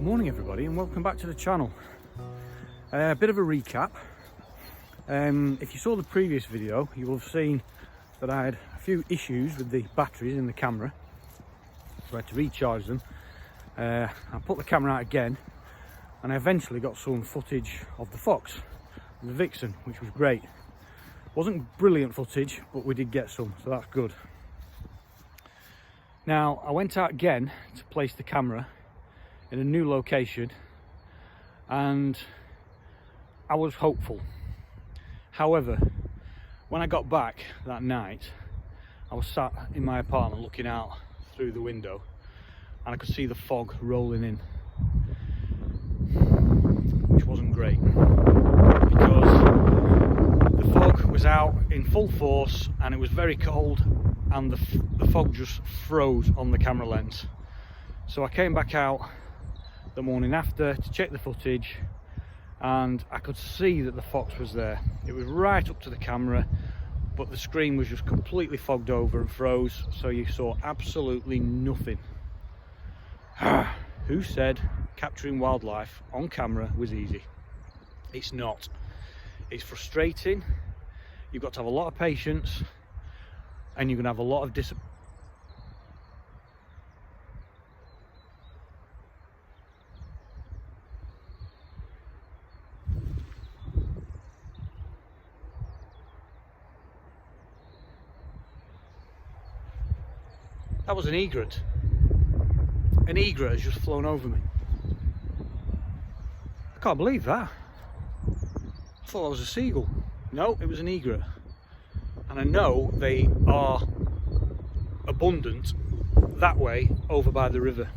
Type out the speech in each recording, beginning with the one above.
Morning everybody, and welcome back to the channel. A bit of a recap. If you saw the previous video, you will have seen that I had a few issues with the batteries in the camera, so I had to recharge them. I put the camera out again, and I eventually got some footage of the fox, the vixen, which was great. Wasn't brilliant footage, but we did get some, so that's good. Now I went out again to place the camera in a new location, and I was hopeful. However, when I got back that night, I was sat in my apartment looking out through the window, and I could see the fog rolling in, which wasn't great, because the fog was out in full force and it was very cold, and the fog just froze on the camera lens. So I came back out the morning after to check the footage, and I could see that the fox was there. It was right up to the camera, but the screen was just completely fogged over and froze, so you saw absolutely nothing. Who said capturing wildlife on camera was easy? It's not. It's frustrating. You've got to have a lot of patience, and you're going to have a lot of discipline. That was an egret. An egret has just flown over me. I can't believe that. I thought that was a seagull. No, it was an egret. And I know they are abundant that way over by the river.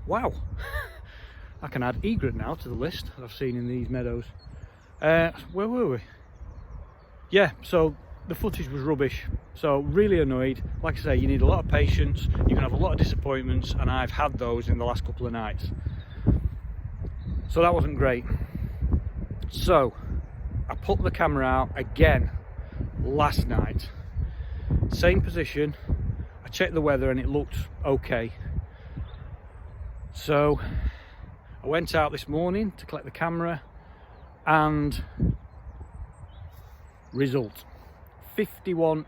Wow. I can add egret now to the list that I've seen in these meadows. Where were we? Yeah, so the footage was rubbish, so really annoyed. Like I say, you need a lot of patience, you can have a lot of disappointments, and I've had those in the last couple of nights. So that wasn't great. So I put the camera out again last night. Same position, I checked the weather and it looked okay. So I went out this morning to collect the camera, and result, 51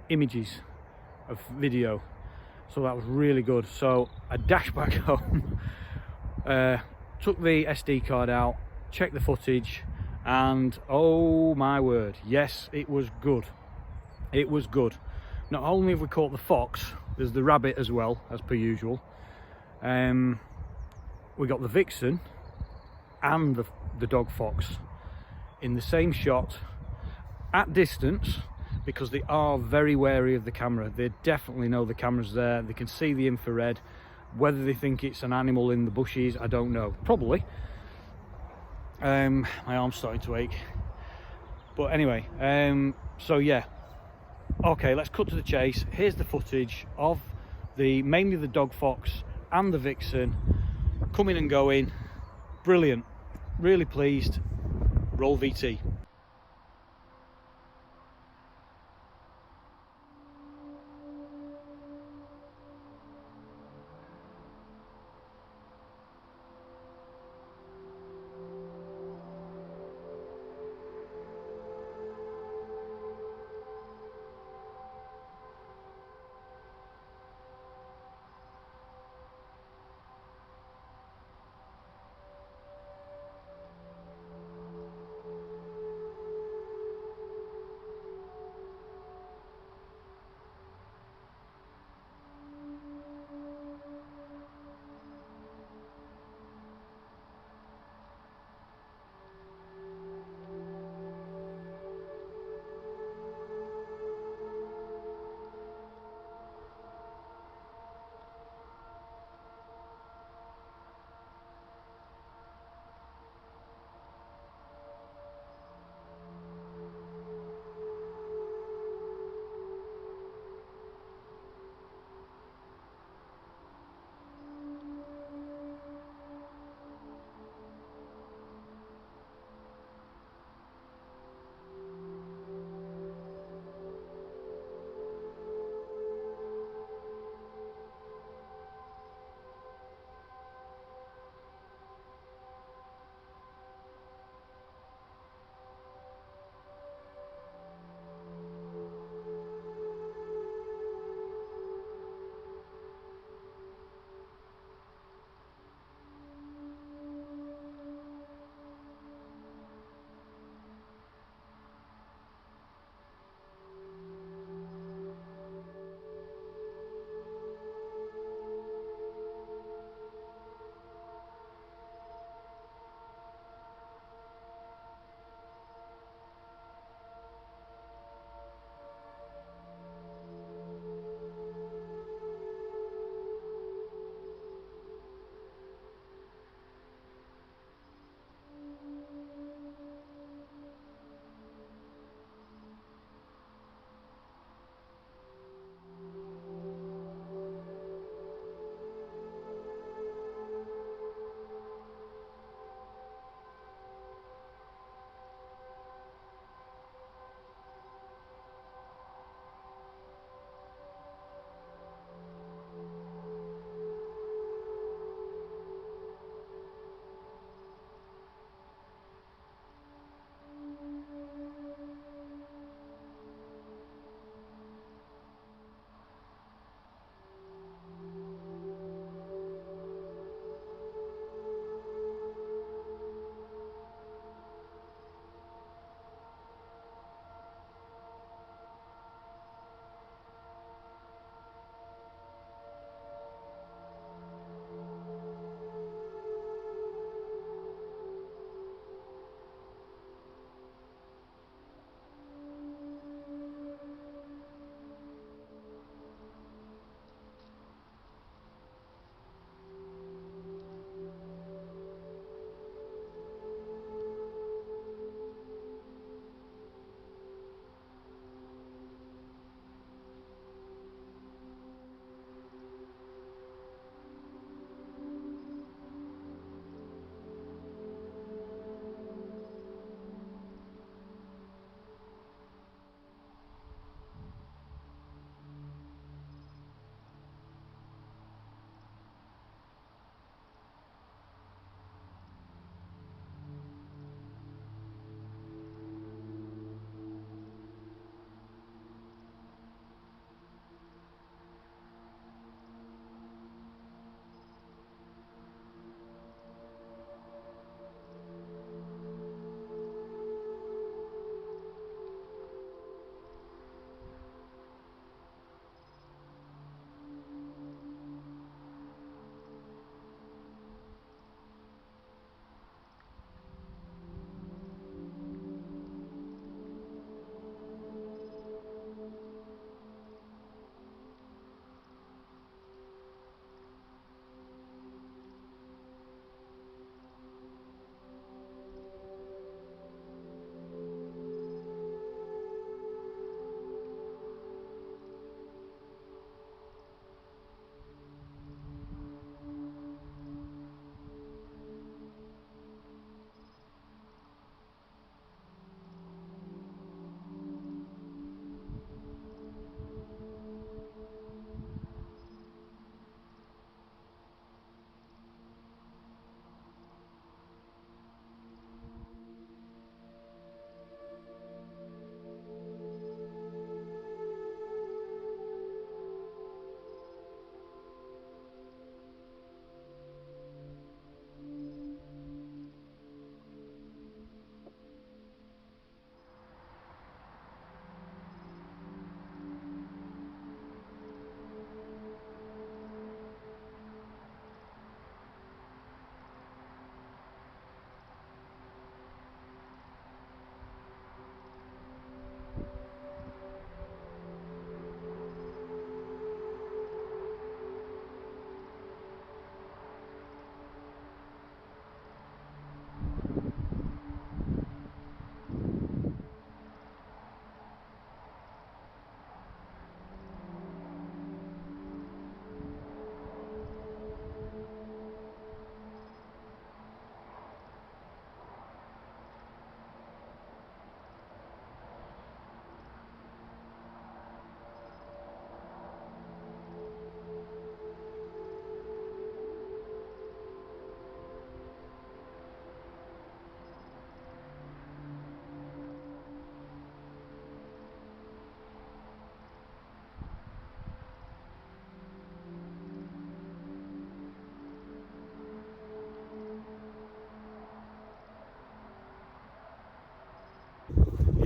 images of video, so that was really good. So I dashed back home, took the SD card out, checked the footage, and oh my word, yes, it was good. It was good. Not only have we caught the fox, there's the rabbit as well, as per usual. We got the vixen and the dog fox in the same shot at distance, because they are very wary of the camera. They definitely know the camera's there. They can see the infrared. Whether they think it's an animal in the bushes, I don't know. Probably. My arm's starting to ache. But anyway, so yeah. Okay, let's cut to the chase. Here's the footage of mainly the dog fox and the vixen coming and going. Brilliant. Really pleased. Roll VT.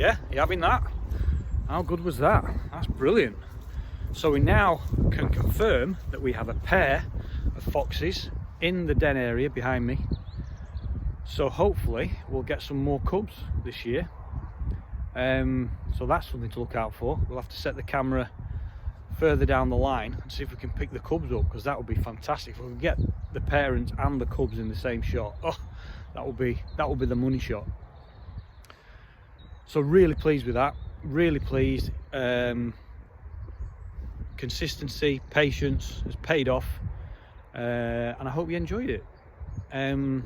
Yeah, you having that? How good was that? That's brilliant. So we now can confirm that we have a pair of foxes in the den area behind me. So hopefully we'll get some more cubs this year. So that's something to look out for. We'll have to set the camera further down the line and see if we can pick the cubs up, because that would be fantastic. If we can get the parents and the cubs in the same shot, oh, that would be the money shot. So really pleased with that, really pleased. Consistency, patience has paid off, and I hope you enjoyed it. I'm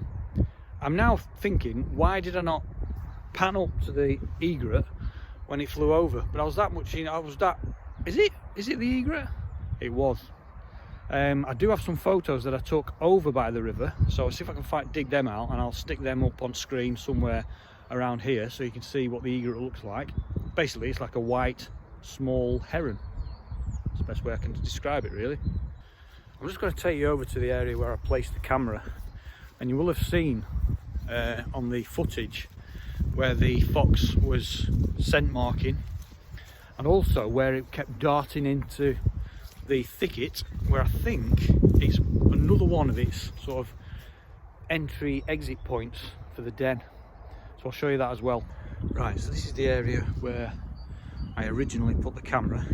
now thinking, why did I not pan up to the egret when it flew over? But I was that much, is it the egret? It was. I do have some photos that I took over by the river, so I'll see if I can dig them out, and I'll stick them up on screen somewhere around here so you can see what the egret looks like. Basically it's like a white small heron. That's the best way I can describe it, really. I'm just going to take you over to the area where I placed the camera, and you will have seen on the footage where the fox was scent marking, and also where it kept darting into the thicket, where I think it's another one of its sort of entry exit points for the den. So I'll show you that as well. Right, so this is the area where I originally put the camera,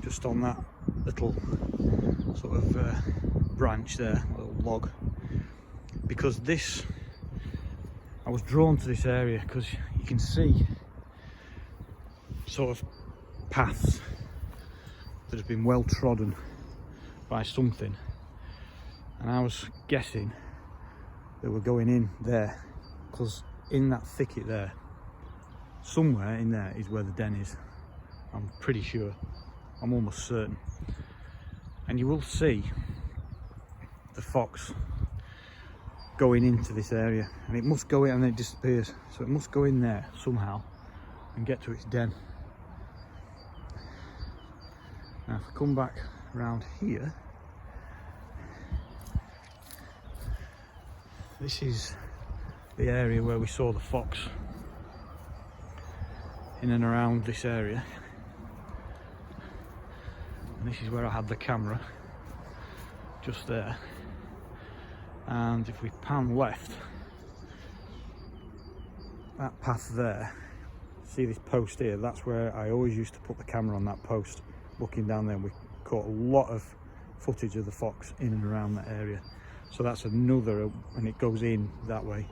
just on that little sort of branch there, little log, because I was drawn to this area because you can see sort of paths that have been well trodden by something, and I was guessing they were going in there, because in that thicket there, somewhere in there is where the den is. I'm pretty sure, I'm almost certain. And you will see the fox going into this area, and it must go in and then it disappears, so it must go in there somehow and get to its den. Now if I come back around here, this is the area where we saw the fox, in and around this area, and this is where I had the camera, just there. And if we pan left, that path there, see this post here, that's where I always used to put the camera, on that post looking down there, and we caught a lot of footage of the fox in and around that area. So that's another, and it goes in that way,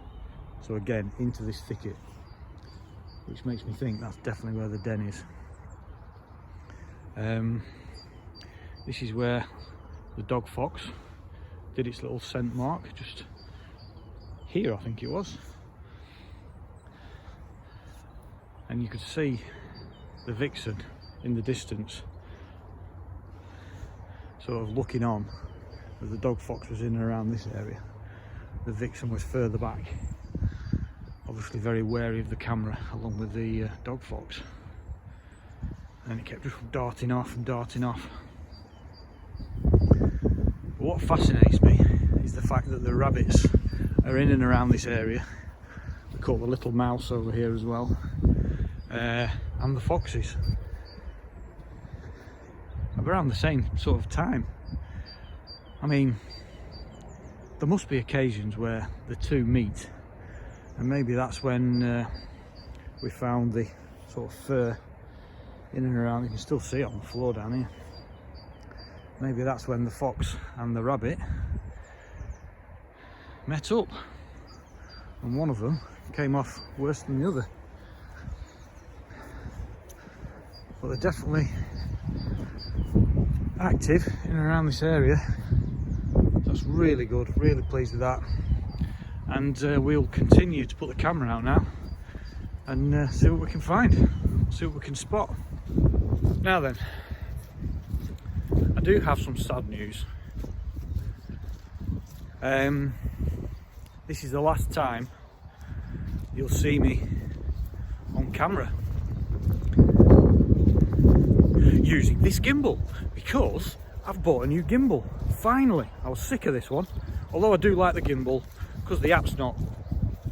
so again into this thicket, which makes me think that's definitely where the den is. This is where the dog fox did its little scent mark, just here I think it was, and you could see the vixen in the distance, sort of looking on as the dog fox was in and around this area. The vixen was further back, obviously very wary of the camera along with the dog fox, and it kept just darting off and darting off. But what fascinates me is the fact that the rabbits are in and around this area. We caught the little mouse over here as well, and the foxes around the same sort of time. I mean, there must be occasions where the two meet, and maybe that's when we found the sort of fur in and around. You can still see it on the floor down here. Maybe that's when the fox and the rabbit met up, and one of them came off worse than the other. But they're definitely active in and around this area. That's really good, really pleased with that. And we'll continue to put the camera out now and see what we can find, see what we can spot. Now then, I do have some sad news. This is the last time you'll see me on camera using this gimbal, because I've bought a new gimbal. Finally, I was sick of this one, although I do like the gimbal, because the app's not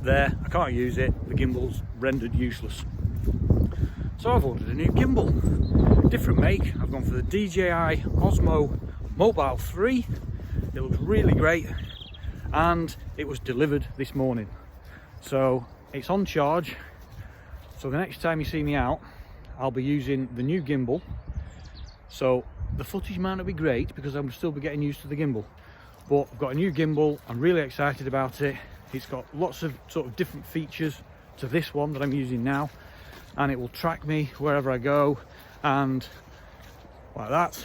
there, I can't use it, the gimbal's rendered useless. So I've ordered a new gimbal, different make. I've gone for the DJI Osmo Mobile 3. It looks really great, and it was delivered this morning. So it's on charge. So the next time you see me out, I'll be using the new gimbal. So the footage might not be great because I'm still be getting used to the gimbal, but I've got a new gimbal. I'm really excited about it. It's got lots of sort of different features to this one that I'm using now, and it will track me wherever I go, and like that.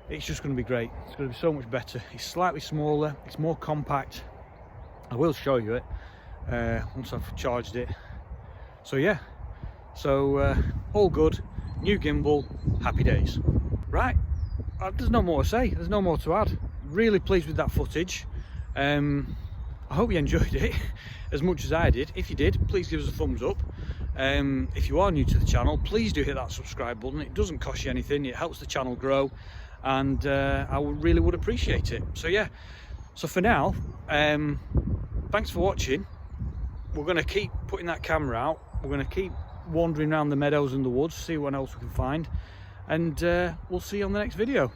It's just going to be great. It's going to be so much better. It's slightly smaller, it's more compact. I will show you it once I've charged it. So yeah, so all good. New gimbal, happy days. Right, there's no more to say, there's no more to add. Really pleased with that footage. I hope you enjoyed it as much as I did. If you did, please give us a thumbs up. If you are new to the channel, please do hit that subscribe button. It doesn't cost you anything, it helps the channel grow, and I really would appreciate it. So yeah, so for now, thanks for watching. We're going to keep putting that camera out. We're going to keep wandering around the meadows and the woods, see what else we can find, and we'll see you on the next video.